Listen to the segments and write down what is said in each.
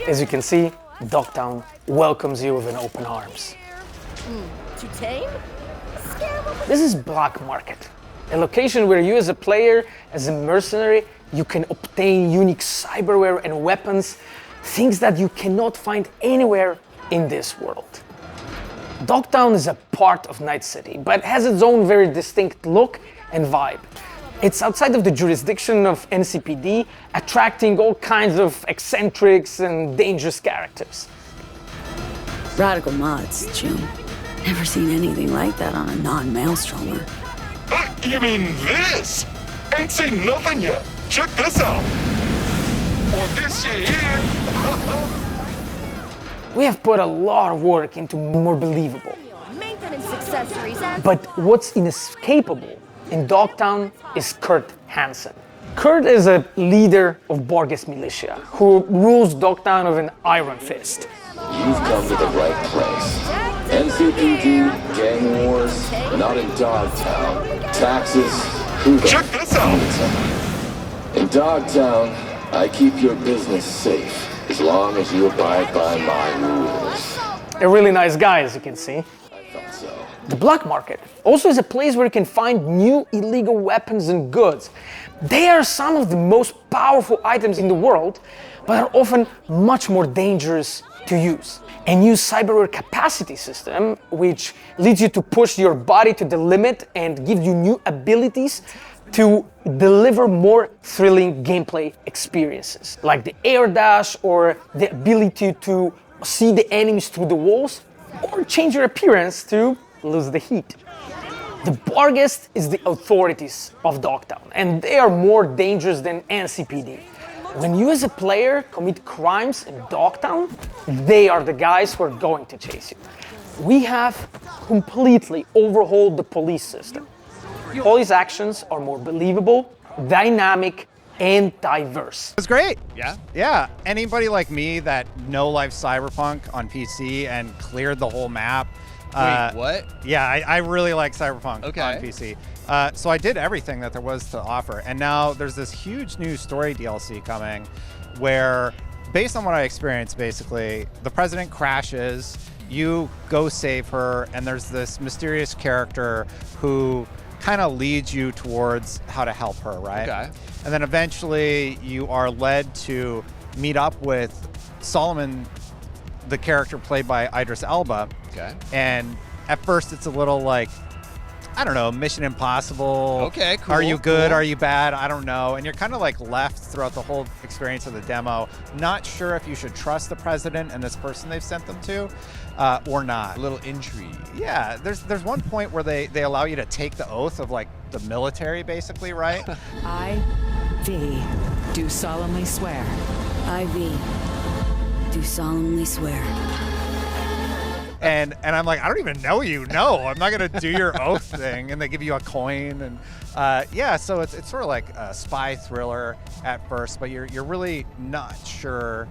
As you can see, Dogtown welcomes you with an open arms. To tame? This is Black Market, a location where you as a player, as a mercenary, you can obtain unique cyberware and weapons, things that you cannot find anywhere in this world. Dogtown is a part of Night City, but has its own very distinct look and vibe. It's outside of the jurisdiction of NCPD, attracting all kinds of eccentrics and dangerous characters. Radical mods, June. Never seen anything like that on a non-maelstromer. You mean this? Ain't seen nothing yet. Check this out. Or this shit here. We have put a lot of work into more believable. Maintenance accessories and... But what's inescapable in Dogtown is Kurt Hansen. Kurt is a leader of Borges militia who rules Dogtown with an iron fist. You've come to the right place. NCPD, gang wars, not in Dogtown. Taxes, who the Check this out. In Dogtown, I keep your business safe as long as you abide by my rules. A really nice guy, as you can see. I thought so. The Black Market also is a place where you can find new illegal weapons and goods. They are some of the most powerful items in the world, but are often much more dangerous to use. A new cyberware capacity system, which leads you to push your body to the limit and gives you new abilities to deliver more thrilling gameplay experiences, like the air dash or the ability to see the enemies through the walls, or change your appearance to lose the heat. The Borges is the authorities of Dogtown, and they are more dangerous than NCPD. When you as a player commit crimes in Dogtown, they are the guys who are going to chase you. We have completely overhauled the police system. Police actions are more believable, dynamic, and diverse. It's great. Yeah? Yeah. Anybody like me that no-life Cyberpunk on PC and cleared the whole map. Wait, what? Yeah, I really like Cyberpunk Okay. on PC. So I did everything that there was to offer. And now there's this huge new story DLC coming where, based on what I experienced, basically, the president crashes, you go save her, and there's this mysterious character who kind of leads you towards how to help her, right? Okay. And then eventually you are led to meet up with Solomon, the character played by Idris Elba. Okay. And at first it's a little like, I don't know, Mission Impossible. Okay, cool. Are you good? Cool. Are you bad? I don't know. And you're kind of like left throughout the whole experience of the demo, not sure if you should trust the president and this person they've sent them to or not. A little intrigue. Yeah, there's one point where they allow you to take the oath of like the military, basically, right? I, V, do solemnly swear. IV, do solemnly swear. And I'm like, I don't even know you. No, I'm not gonna do your oath thing. And they give you a coin, and yeah, so it's sort of like a spy thriller at first, but you're really not sure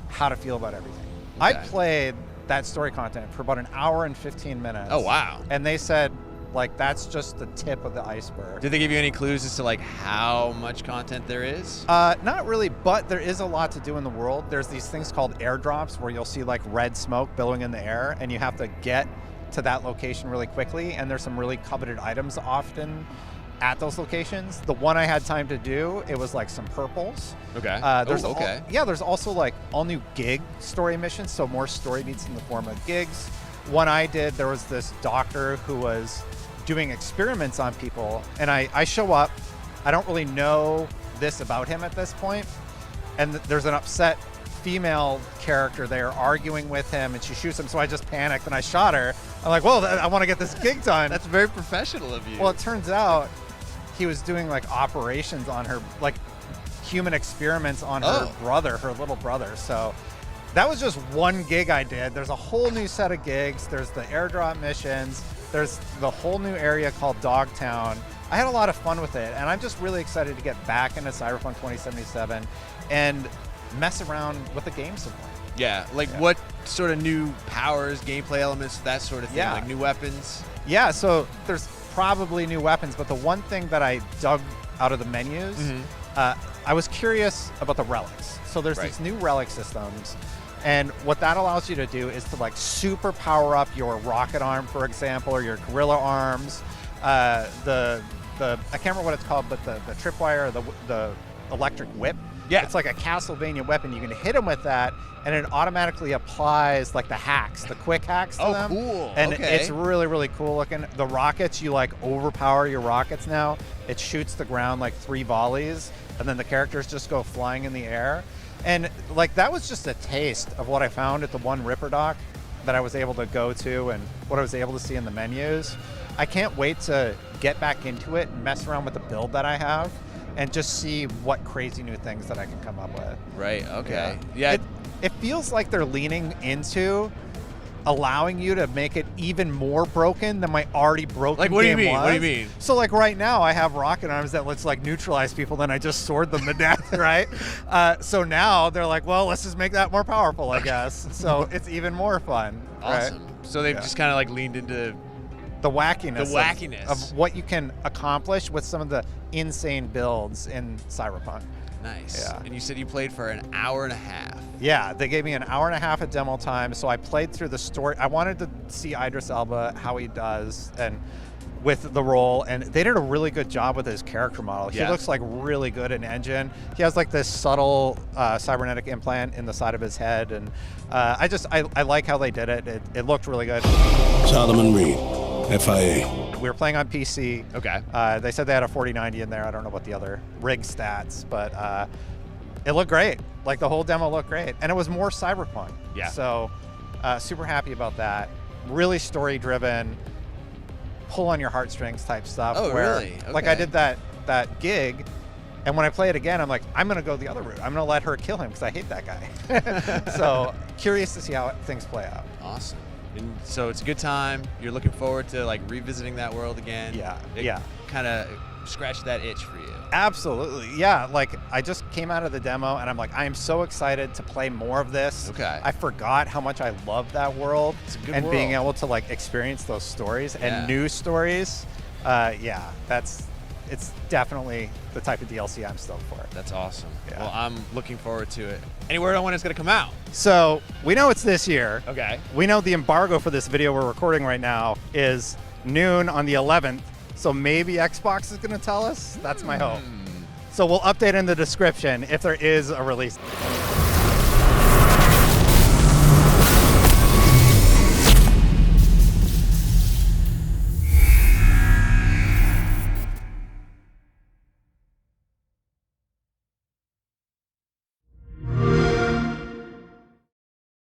how to feel about everything. I Okay. played that story content for about an hour and 15 minutes. Oh, wow. And they said, like, that's just the tip of the iceberg. Did they give you any clues as to like how much content there is? Not really, but there is a lot to do in the world. There's these things called airdrops where you'll see like red smoke billowing in the air, and you have to get to that location really quickly. And there's some really coveted items often at those locations. The one I had time to do, it was like some purples. Okay. There's Ooh, okay. there's also like all new gig story missions, so more story beats in the form of gigs. One I did, there was this doctor who was doing experiments on people, and I show up, I don't really know this about him at this point, and there's an upset female character there arguing with him, and she shoots him, so I just panicked and I shot her. I'm like, well, I want to get this gig done. That's very professional of you. Well, it turns out he was doing like operations on her, like human experiments on her brother, her little brother. So that was just one gig I did. There's a whole new set of gigs. There's the airdrop missions. There's the whole new area called Dogtown. I had a lot of fun with it, and I'm just really excited to get back into Cyberpunk 2077 and mess around with the game some more. Yeah, like what sort of new powers, gameplay elements, that sort of thing, Yeah. like new weapons? Yeah, so there's probably new weapons, but the one thing that I dug out of the menus, I was curious about the relics. So there's Right. these new relic systems And what that allows you to do is to like super power up your rocket arm, for example, or your gorilla arms. I can't remember what it's called, but the tripwire, or the electric whip. Yeah. It's like a Castlevania weapon. You can hit them with that, and it automatically applies like the hacks, the quick hacks to them. Cool. And Okay. it's really, really cool looking. The rockets, you like overpower your rockets now. It shoots the ground like 3 volleys, and then the characters just go flying in the air. And like that was just a taste of what I found at the one Ripper dock that I was able to go to and what I was able to see in the menus. I can't wait to get back into it and mess around with the build that I have and just see what crazy new things that I can come up with. Right. Okay. Yeah. It feels like they're leaning into allowing you to make it even more broken than my already broken Like, what do you game mean? was. What do you mean? So like right now I have rocket arms that let's like neutralize people, then I just sword them to death, right? So now they're like, well, let's just make that more powerful, I guess. So it's even more fun. Awesome. Right? So they've Yeah. just kind of like leaned into The wackiness. The wackiness. Of what you can accomplish with some of the insane builds in Cyberpunk. nice. Yeah. And you said you played for an hour and a half. Yeah, they gave me an hour and a half of demo time, so I played through the story. I wanted to see Idris Elba, how he does, and with the role, and they did a really good job with his character model. Yeah. He looks like really good in engine. He has like this subtle cybernetic implant in the side of his head, and I like how they did it. It looked really good. Solomon Reed, FIA. We were playing on PC. Okay. They said they had a 4090 in there. I don't know what the other rig stats, but it looked great. Like the whole demo looked great, and it was more Cyberpunk. Yeah. So super happy about that. Really story driven, pull on your heartstrings type stuff. Oh, where, really? Like I Okay. did that gig, and when I play it again, I'm like, I'm gonna go the other route. I'm gonna let her kill him because I hate that guy. So curious to see how things play out. Awesome. And so it's a good time. You're looking forward to like revisiting that world again. Yeah, It yeah. Kind of scratched that itch for you. Absolutely. Yeah, like I just came out of the demo and I'm like, I am so excited to play more of this. Okay. I forgot how much I love that world. It's a good and being world. able to like experience those stories Yeah. and new stories. Yeah, it's definitely the type of DLC I'm stoked for. That's awesome. Yeah. Well, I'm looking forward to it. Any word on when it's going to come out? So we know it's this year. Okay. We know the embargo for this video we're recording right now is noon on the 11th. So maybe Xbox is going to tell us. That's my hope. So we'll update in the description if there is a release.